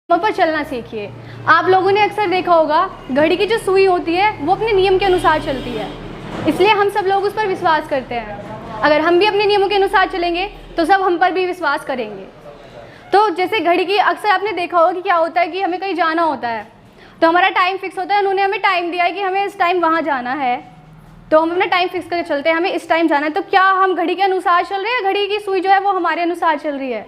पर चलना सीखिए। आप लोगों ने अक्सर देखा होगा घड़ी की जो सुई होती है वो अपने नियम के अनुसार चलती है, इसलिए हम सब लोग उस पर विश्वास करते हैं। अगर हम भी अपने नियमों के अनुसार चलेंगे तो सब हम पर भी विश्वास करेंगे। तो जैसे घड़ी की अक्सर आपने देखा होगा कि क्या होता है कि हमें कहीं जाना होता है तो हमारा टाइम फिक्स होता है। उन्होंने हमें टाइम दिया है कि हमें इस टाइम वहाँ जाना है, तो हम अपना टाइम फिक्स करके चलते हैं, हमें इस टाइम जाना है। तो क्या हम घड़ी के अनुसार चल रहे हैं या घड़ी की सुई जो है वो हमारे अनुसार चल रही है?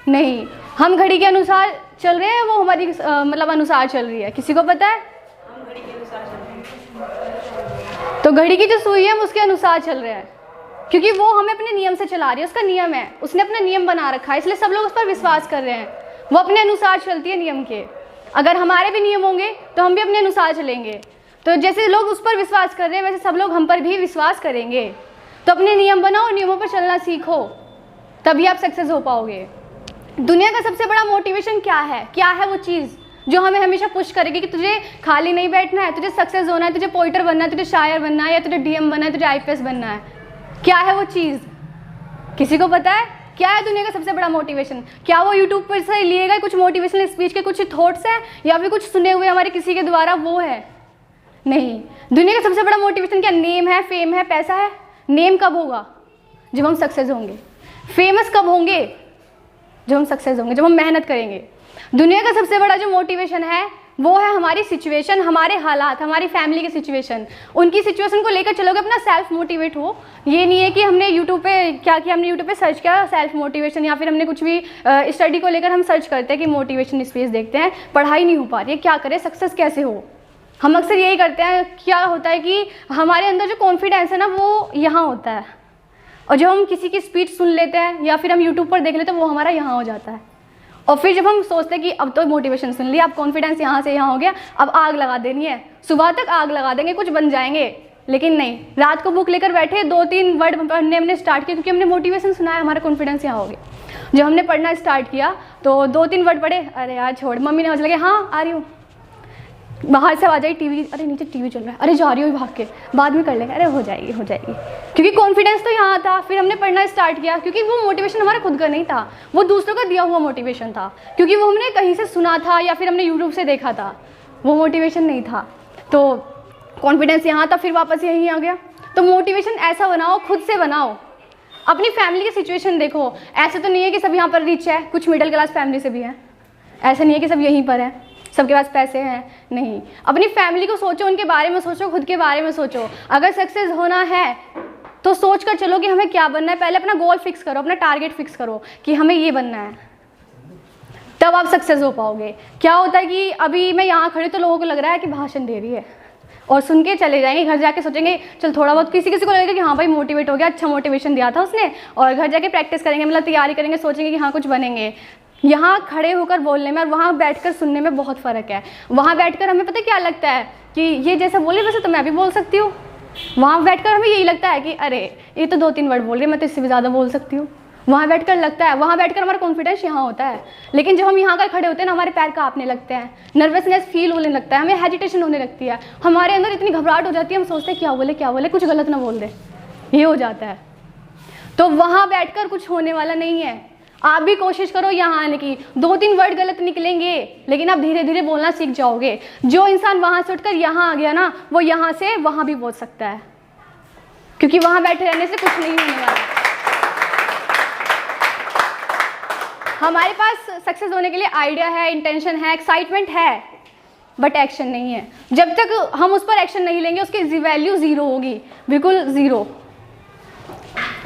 नहीं, हम घड़ी के अनुसार चल रहे हैं, वो हमारी मतलब अनुसार चल रही है। किसी को पता है? हम घड़ी के अनुसार चल रहे हैं। तो घड़ी की जो सुई है हम उसके अनुसार चल रहे हैं, क्योंकि वो हमें अपने नियम से चला रही है, उसका नियम है, उसने अपना नियम बना रखा है, इसलिए सब लोग उस पर विश्वास कर रहे हैं। वो अपने अनुसार चलती है नियम के। अगर हमारे भी नियम होंगे तो हम भी अपने अनुसार चलेंगे। तो जैसे लोग उस पर विश्वास कर रहे हैं वैसे सब लोग हम पर भी विश्वास करेंगे। तो अपने नियम बनाओ, नियमों पर चलना सीखो, तभी आप सक्सेस हो पाओगे। दुनिया का सबसे बड़ा मोटिवेशन क्या है? क्या है वो चीज़ जो हमें हमेशा पुश करेगी कि तुझे खाली नहीं बैठना है, तुझे सक्सेस होना है, तुझे पोइटर बनना है, तुझे शायर बनना है, या तुझे डीएम बनना है, तुझे आईपीएस बनना है? क्या है वो चीज़? किसी को पता है? क्या है दुनिया का सबसे बड़ा मोटिवेशन? क्या वो यूट्यूब पर से लिए गए कुछ मोटिवेशनल स्पीच के कुछ थॉट्स हैं, या फिर कुछ सुने हुए हमारे किसी के द्वारा वो है? नहीं। दुनिया का सबसे बड़ा मोटिवेशन क्या? नेम है, फेम है, पैसा है। नेम कब होगा? जब हम सक्सेस होंगे। फेमस कब होंगे? जब हम सक्सेस होंगे, जब हम मेहनत करेंगे। दुनिया का सबसे बड़ा जो मोटिवेशन है वो है हमारी सिचुएशन, हमारे हालात, हमारी फैमिली की सिचुएशन। उनकी सिचुएशन को लेकर चलोगे, अपना सेल्फ मोटिवेट हो। ये नहीं है कि हमने यूट्यूब पे क्या किया, हमने यूट्यूब पे सर्च किया सेल्फ मोटिवेशन, या फिर हमने कुछ भी स्टडी को लेकर हम सर्च करते हैं कि मोटिवेशन स्पेस देखते हैं, पढ़ाई नहीं हो पा रही है, क्या करें, सक्सेस कैसे हो। हम अक्सर यही करते हैं। क्या होता है कि हमारे अंदर जो कॉन्फिडेंस है ना वो यहाँ होता है, और जब हम किसी की स्पीच सुन लेते हैं या फिर हम यूट्यूब पर देख लेते हैं वो हमारा यहाँ हो जाता है। और फिर जब हम सोचते हैं कि अब तो मोटिवेशन सुन लिया, अब कॉन्फिडेंस यहाँ से यहाँ हो गया, अब आग लगा देनी है, सुबह तक आग लगा देंगे, कुछ बन जाएंगे। लेकिन नहीं, रात को बुक लेकर बैठे, 2-3 वर्ड पढ़ने हमने स्टार्ट किया क्योंकि हमने मोटिवेशन सुना है, हमारा कॉन्फिडेंस यहाँ हो गया। जब हमने पढ़ना स्टार्ट किया तो 2-3 वर्ड पढ़े, अरे यार छोड़, मम्मी ने आवाज़ लगे, हाँ आ रही हूँ, बाहर से आ जाए टीवी, अरे नीचे टीवी चल रहा है, अरे जा रही हो भाग के, बाद में कर लेंगे, अरे हो जाएगी हो जाएगी, क्योंकि कॉन्फिडेंस तो यहाँ था। फिर हमने पढ़ना स्टार्ट किया, क्योंकि वो मोटिवेशन हमारा खुद का नहीं था, वो दूसरों का दिया हुआ मोटिवेशन था, क्योंकि वो हमने कहीं से सुना था या फिर हमने यूट्यूब से देखा था, वो मोटिवेशन नहीं था। तो कॉन्फिडेंस यहाँ था, फिर वापस यहीं आ गया। तो मोटिवेशन ऐसा बनाओ, खुद से बनाओ। अपनी फैमिली की सिचुएशन देखो, ऐसे तो नहीं है कि सब यहाँ पर रिच है, कुछ मिडिल क्लास फैमिली से भी है, ऐसा नहीं है कि सब यहीं पर है, सबके पास पैसे हैं, नहीं। अपनी फैमिली को सोचो, उनके बारे में सोचो, खुद के बारे में सोचो। अगर सक्सेस होना है तो सोच कर चलो कि हमें क्या बनना है। पहले अपना गोल फिक्स करो, अपना टारगेट फिक्स करो कि हमें ये बनना है, तब आप सक्सेस हो पाओगे। क्या होता है कि अभी मैं यहाँ खड़ी तो लोगों को लग रहा है कि भाषण दे रही है, और सुन के चले जाएंगे, घर जाके सोचेंगे चल थोड़ा बहुत, किसी किसी को लगेगा कि हाँ भाई मोटिवेट हो गया, अच्छा मोटिवेशन दिया था उसने, और घर जाके प्रैक्टिस करेंगे, मतलब तैयारी करेंगे, सोचेंगे कि हाँ कुछ बनेंगे। यहाँ खड़े होकर बोलने में और वहाँ बैठकर सुनने में बहुत फ़र्क है। वहाँ बैठकर हमें पता क्या लगता है कि ये जैसा बोले वैसे तो मैं भी बोल सकती हूँ। वहाँ बैठकर हमें यही लगता है कि अरे ये तो 2-3 वर्ड बोल रही है, मैं तो इससे भी ज़्यादा बोल सकती हूँ। वहाँ बैठकर लगता है, वहाँ बैठकर हमारा कॉन्फिडेंस यहाँ होता है। लेकिन जब हम यहाँ कर खड़े होते हैं ना, हमारे पैर काँपने लगते हैं, नर्वसनेस फील होने लगता है, हमें हेजिटेशन होने लगती है, हमारे अंदर इतनी घबराहट हो जाती है, हम सोचते हैं क्या बोले, कुछ गलत ना बोल दे, ये हो जाता है। तो वहाँ बैठकर कुछ होने वाला नहीं है। आप भी कोशिश करो यहाँ आने की। 2-3 वर्ड गलत निकलेंगे, लेकिन आप धीरे धीरे बोलना सीख जाओगे। जो इंसान वहाँ से उठकर यहाँ आ गया ना, वो यहाँ से वहाँ भी बोल सकता है, क्योंकि वहाँ बैठे रहने से कुछ नहीं होने वाला। हमारे पास सक्सेस होने के लिए आइडिया है, इंटेंशन है, एक्साइटमेंट है, बट एक्शन नहीं है। जब तक हम उस पर एक्शन नहीं लेंगे उसकी वैल्यू ज़ीरो होगी, बिल्कुल ज़ीरो।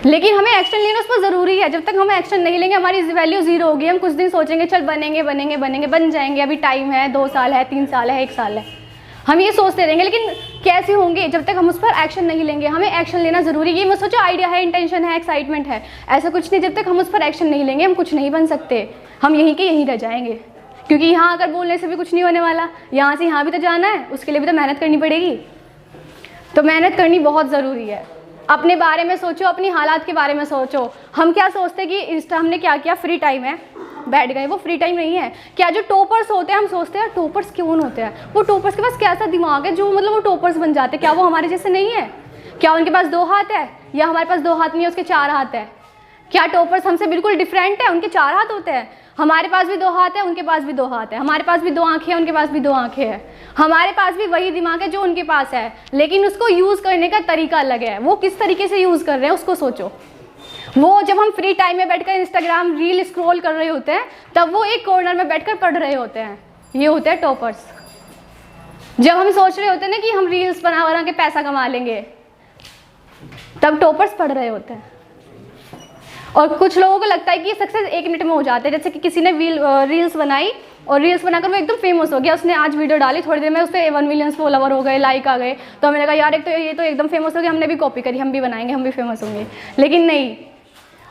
लेकिन हमें एक्शन लेना उस पर ज़रूरी है। जब तक हम एक्शन नहीं लेंगे हमारी वैल्यू ज़ीरो होगी। हम कुछ दिन सोचेंगे चल बनेंगे, बन जाएंगे, अभी टाइम है, 2 साल है, 3 साल है, 1 साल है, हम ये सोचते रहेंगे, लेकिन कैसे होंगे जब तक हम उस पर एक्शन नहीं लेंगे। हमें एक्शन लेना ज़रूरी है। ये मत सोचो आइडिया है, इंटेंशन है, एक्साइटमेंट है, ऐसा कुछ नहीं। जब तक हम उस पर एक्शन नहीं लेंगे हम कुछ नहीं बन सकते, हम यहीं के यहीं रह जाएंगे। क्योंकि यहाँ अगर बोलने से भी कुछ नहीं होने वाला, यहाँ से यहाँ भी तो जाना है, उसके लिए भी तो मेहनत करनी पड़ेगी। तो मेहनत करनी बहुत ज़रूरी है। अपने बारे में सोचो, अपनी हालात के बारे में सोचो। हम क्या सोचते हैं कि इंस्टा हमने क्या किया, फ्री टाइम है, बैठ गए, वो फ्री टाइम नहीं है। क्या जो टॉपर्स होते हैं, हम सोचते हैं टॉपर्स क्यों होते हैं, वो टॉपर्स के पास कैसा दिमाग है जो मतलब वो टॉपर्स बन जाते हैं। क्या वो हमारे जैसे नहीं है? क्या उनके पास 2 हाथ है, या हमारे पास 2 हाथ नहीं है उसके 4 हाथ है? क्या टॉपर्स हमसे बिल्कुल डिफरेंट है, उनके 4 हाथ होते हैं? हमारे पास भी 2 हाथ है, उनके पास भी 2 हाथ है, हमारे पास भी 2 आंखें हैं, उनके पास भी 2 आंखें हैं, हमारे पास भी वही दिमाग है जो उनके पास है, लेकिन उसको यूज़ करने का तरीका अलग है। वो किस तरीके से यूज़ कर रहे हैं उसको सोचो। वो जब हम फ्री टाइम में बैठकर इंस्टाग्राम रील स्क्रॉल कर रहे होते हैं, तब वो एक कॉर्नर में बैठकर पढ़ रहे होते हैं। ये होते हैं टॉपर्स। जब हम सोच रहे होते हैं ना कि हम रील्स बना के पैसा कमा लेंगे, तब टॉपर्स पढ़ रहे होते हैं। और कुछ लोगों को लगता है कि सक्सेस 1 मिनट में हो जाते हैं। जैसे कि किसी ने रील्स बनाई और रील्स बनाकर वो एकदम फेमस हो गया, उसने आज वीडियो डाली, थोड़ी देर में उस पर 1 मिलियन फॉलोवर हो गए, लाइक आ गए, तो हमें लगा यार एक तो ये तो एकदम फेमस हो गया, हमने भी कॉपी करी, हम भी बनाएंगे, हम भी फेमस होंगे। लेकिन नहीं,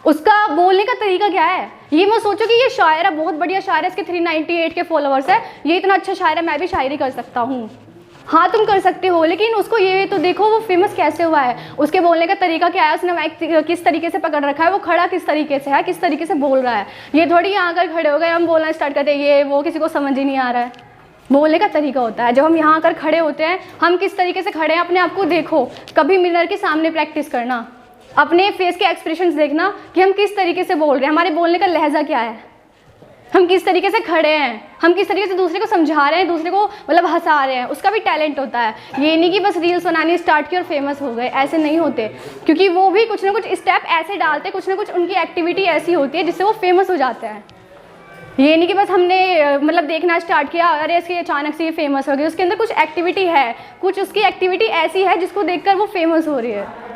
उसका बोलने का तरीका क्या है। ये मैं सोचो कि ये शायर है, बहुत बढ़िया शायर है, इसके 398 के फॉलोवर्स है, ये इतना अच्छा शायर है, मैं भी शायरी कर सकता हूँ। हाँ तुम कर सकते हो, लेकिन उसको ये तो देखो वो फेमस कैसे हुआ है, उसके बोलने का तरीका क्या है, उसने माइक किस तरीके से पकड़ रखा है, वो खड़ा किस तरीके से है, किस तरीके से बोल रहा है। ये थोड़ी यहाँ आकर खड़े हो गए हम बोलना स्टार्ट करते हैं ये वो, किसी को समझ ही नहीं आ रहा है। बोलने का तरीका होता है। जब हम यहाँ आकर खड़े होते हैं, हम किस तरीके से खड़े हैं, अपने आप को देखो, कभी मिरर के सामने प्रैक्टिस करना, अपने फेस के एक्सप्रेशंस देखना कि हम किस तरीके से बोल रहे हैं, हमारे बोलने का लहजा क्या है, हम किस तरीके से खड़े हैं, हम किस तरीके से दूसरे को समझा रहे हैं, दूसरे को मतलब हंसा रहे हैं। उसका भी टैलेंट होता है। ये नहीं कि बस रील्स बनानी स्टार्ट की और फेमस हो गए, ऐसे नहीं होते, क्योंकि वो भी कुछ ना कुछ स्टेप ऐसे डालते हैं, कुछ ना कुछ उनकी एक्टिविटी ऐसी होती है जिससे वो फेमस हो जाते हैं। ये नहीं कि बस हमने मतलब देखना स्टार्ट किया, अरे इसके अचानक से ये फेमस हो गई, उसके अंदर कुछ एक्टिविटी है, कुछ उसकी एक्टिविटी ऐसी है जिसको देखकर वो फेमस हो रही है।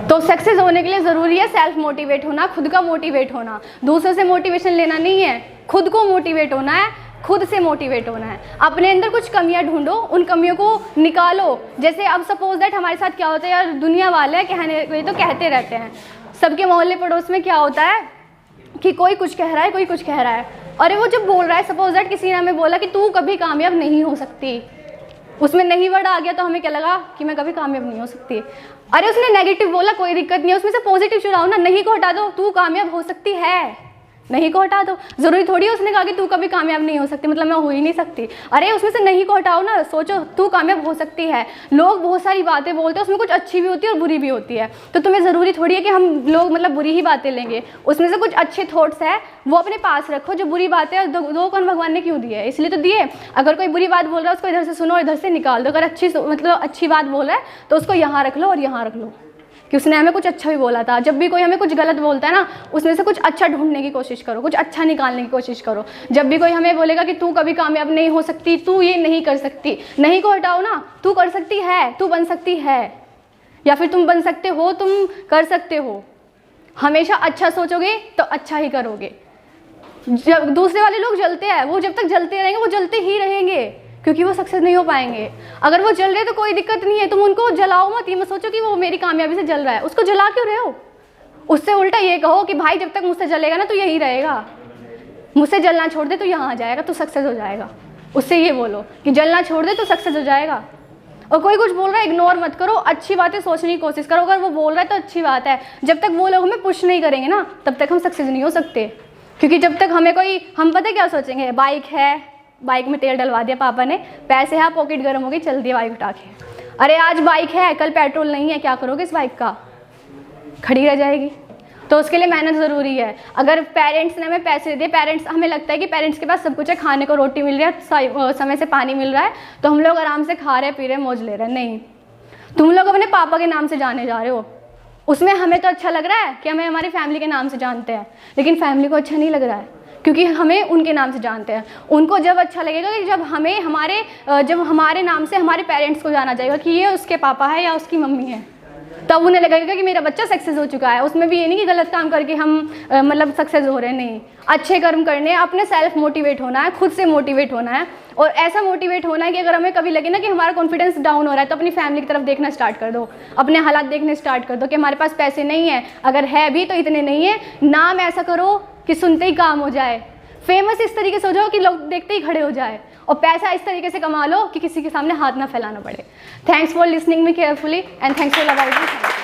तो सक्सेस होने के लिए ज़रूरी है सेल्फ मोटिवेट होना, खुद का मोटिवेट होना। दूसरों से मोटिवेशन लेना नहीं है, खुद को मोटिवेट होना है, खुद से मोटिवेट होना है। अपने अंदर कुछ कमियां ढूंढो, उन कमियों को निकालो। जैसे अब सपोज दैट हमारे साथ क्या होता है यार, दुनिया वाले कहने ये तो कहते रहते हैं, सबके मोहल्ले पड़ोस में क्या होता है कि कोई कुछ कह रहा है, कोई कुछ कह रहा है। अरे वो जब बोल रहा है, सपोज दैट किसी ने हमें बोला कि तू कभी कामयाब नहीं हो सकती, उसमें नहीं वर्ड आ गया तो हमें क्या लगा कि मैं कभी कामयाब नहीं हो सकती। अरे उसने नेगेटिव बोला, कोई दिक्कत नहीं है, उसमें से पॉजिटिव चुराओ ना, नहीं को हटा दो, तू कामयाब हो सकती है, नहीं को हटा दो। जरूरी थोड़ी है उसने कहा कि तू कभी कामयाब नहीं हो सकती, मतलब मैं हो ही नहीं सकती। अरे उसमें से नहीं को हटाओ ना, सोचो तू कामयाब हो सकती है। लोग बहुत सारी बातें बोलते हैं, उसमें कुछ अच्छी भी होती है और बुरी भी होती है, तो तुम्हें ज़रूरी थोड़ी है कि हम लोग मतलब बुरी ही बातें लेंगे। उसमें से कुछ अच्छे थॉट्स है वो अपने पास रखो, जो बुरी बातें है दो कौन भगवान ने क्यों दिए है, इसलिए तो दिए। अगर कोई बुरी बात बोल रहा है उसको इधर से सुनो और इधर से निकाल दो। अगर अच्छी बात बोल रहा है तो उसको यहाँ रख लो और यहाँ रख लो कि उसने हमें कुछ अच्छा भी बोला था। जब भी कोई हमें कुछ गलत बोलता है ना, उसमें से कुछ अच्छा ढूंढने की कोशिश करो, कुछ अच्छा निकालने की कोशिश करो। जब भी कोई हमें बोलेगा कि तू कभी कामयाब नहीं हो सकती, तू ये नहीं कर सकती, नहीं को हटाओ ना, तू कर सकती है, तू बन सकती है, या फिर तुम बन सकते हो, तुम कर सकते हो। हमेशा अच्छा सोचोगे तो अच्छा ही करोगे। जब दूसरे वाले लोग जलते हैं, वो जब तक जलते रहेंगे वो जलते ही रहेंगे, क्योंकि वो सक्सेस नहीं हो पाएंगे। अगर वो जल रहे तो कोई दिक्कत नहीं है, तुम उनको जलाओ मत। ये मत सोचो कि वो मेरी कामयाबी से जल रहा है, उसको जला क्यों रहे हो। उससे उल्टा ये कहो कि भाई जब तक मुझसे जलेगा ना तो यही रहेगा, मुझसे जलना छोड़ दे तो यहाँ आ जाएगा, तो सक्सेस हो जाएगा। उससे ये बोलो कि जलना छोड़ दे तो सक्सेस हो जाएगा। और कोई कुछ बोल रहा है इग्नोर मत करो, अच्छी बातें सोचने की कोशिश करो। अगर वो बोल रहा है तो अच्छी बात है, जब तक वो लोग हमें पुश नहीं करेंगे ना तब तक हम सक्सेस नहीं हो सकते। क्योंकि जब तक हमें कोई, हम पता क्या सोचेंगे, बाइक है, बाइक में तेल डलवा दिया पापा ने, पैसे है, पॉकेट गर्म हो गई, चल दिया बाइक उठा के। अरे आज बाइक है, कल पेट्रोल नहीं है, क्या करोगे इस बाइक का, खड़ी रह जाएगी। तो उसके लिए मेहनत ज़रूरी है। अगर पेरेंट्स ने हमें पैसे दिए, पेरेंट्स, हमें लगता है कि पेरेंट्स के पास सब कुछ है, खाने को रोटी मिल रही है, समय से पानी मिल रहा है, तो हम लोग आराम से खा रहे पी रहे मौज ले रहे हैं। नहीं, तुम लोग अपने पापा के नाम से जाने जा रहे हो। उसमें हमें तो अच्छा लग रहा है कि हमें हमारी फैमिली के नाम से जानते हैं, लेकिन फैमिली को अच्छा नहीं लग रहा है, क्योंकि हमें उनके नाम से जानते हैं। उनको जब अच्छा लगेगा कि जब हमारे नाम से हमारे पेरेंट्स को जाना जाएगा कि ये उसके पापा है या उसकी मम्मी है, तब उन्हें लगेगा कि मेरा बच्चा सक्सेस हो चुका है। उसमें भी ये नहीं कि गलत काम करके हम मतलब सक्सेस हो रहे हैं, नहीं, अच्छे कर्म करने, अपने सेल्फ मोटिवेट होना है, खुद से मोटिवेट होना है। और ऐसा मोटिवेट होना है कि अगर हमें कभी लगे ना कि हमारा कॉन्फिडेंस डाउन हो रहा है, तो अपनी फैमिली की तरफ देखना स्टार्ट कर दो, अपने हालात देखने स्टार्ट कर दो कि हमारे पास पैसे नहीं है, अगर है भी तो इतने नहीं है। नाम ऐसा करो कि सुनते ही काम हो जाए, फेमस इस तरीके से हो जाओ कि लोग देखते ही खड़े हो जाए, और पैसा इस तरीके से कमा लो कि किसी के सामने हाथ ना फैलाना पड़े। Thanks for listening me carefully and thanks for loving me.